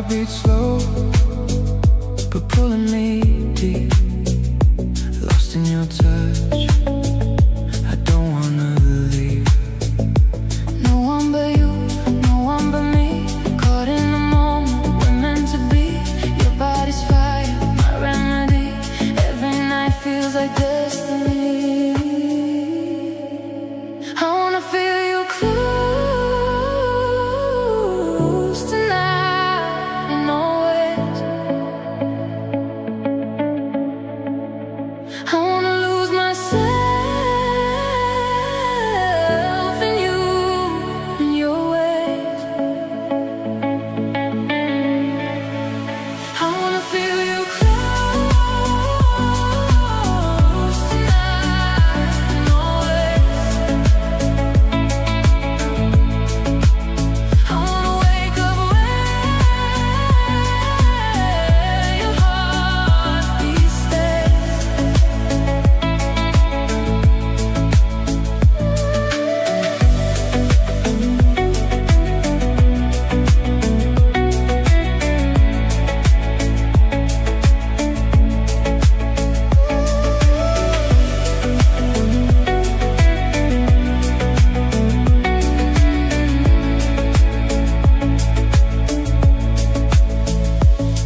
beats slow, but pulling me deep. Lost in your touch, I don't wanna leave. No one but you, no one but me. Caught in the moment, we're meant to be. Your body's fire, my remedy. Every night feels like destiny. I wanna feel you close tonight and always. I wanna lose myself in you and your ways. I wanna feel you close tonight and always. I wanna wake up where your heartbeat stays.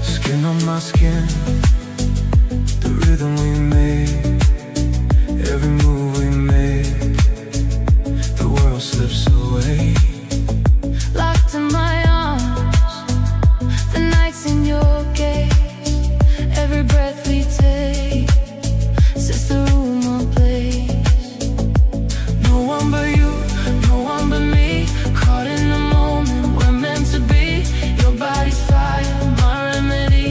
Skin on my skin, the rhythm we made, every move we made, the world slips away. Locked in my arms, the nights in your gaze, every breath we take sets the room ablaze. No one but you, no one but me. Caught in the moment, we're meant to be. Your body's fire, my remedy.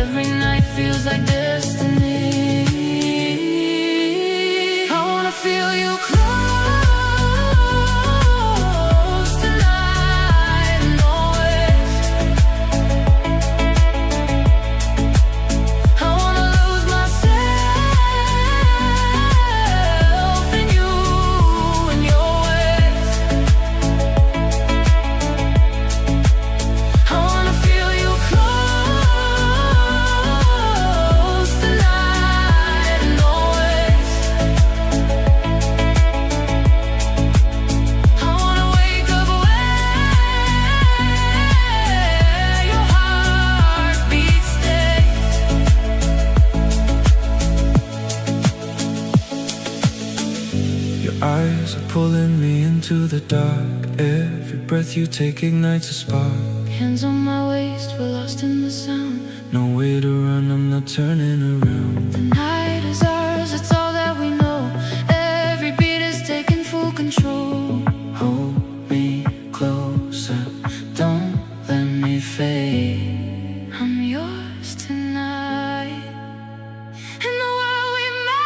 Every night feels like destiny. I wanna feel you close tonight and always. I wanna lose myself in you and your ways. I wanna feel you close tonight and always. I wanna wake up where your heartbeat stays. Your eyes are pulling me into the dark. Every breath you take ignites a spark. Hands on my waist, we're lost in the sound. No way to run, I'm not turning around. The night is ours, it's all that we know. Every beat is taking full control. Hold me closer, don't let me fade. I'm yours tonight, in the world we made.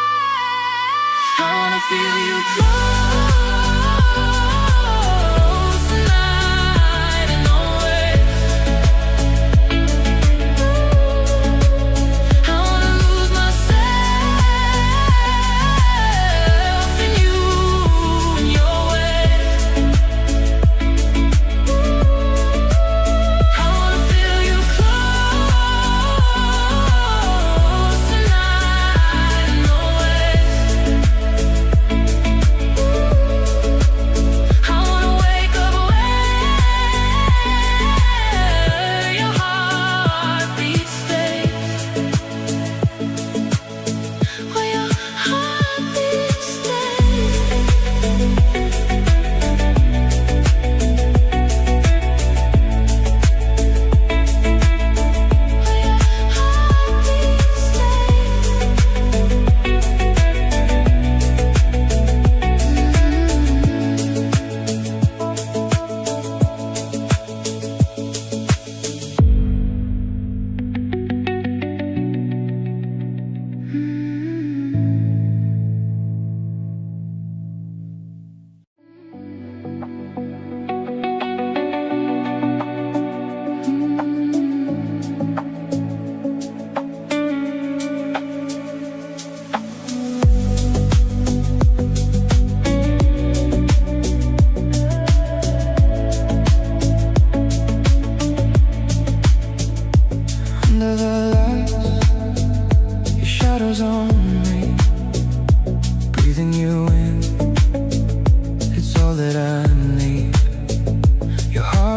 I wanna feel you close tonight and always. I wanna lose myself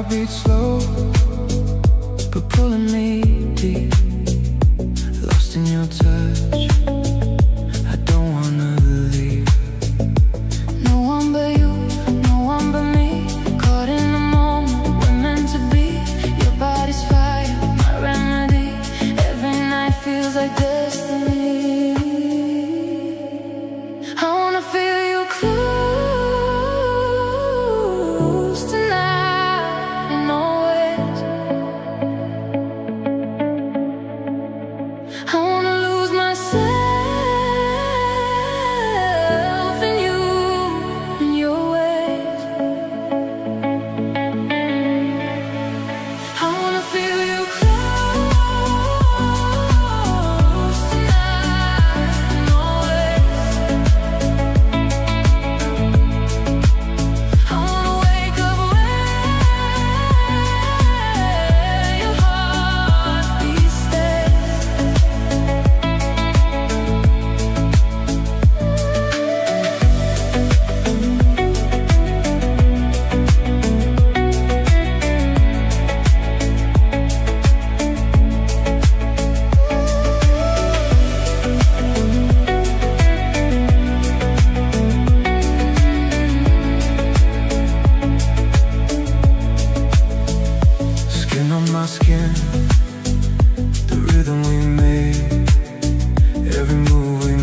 heart beats slow, but pulling me deep. Lost in your touch, I don't wanna leave. No one but you, no one but me. Caught in the moment, we're meant to be. Your body's fire, my remedy. Every night feels like destiny. I wanna feel you close tonight and always. I wanna lose myself in you and your ways. I wanna feel you close tonight and always. I wanna wake up where your heartbeat stays. Skin on my skin, the rhythm we made, every move we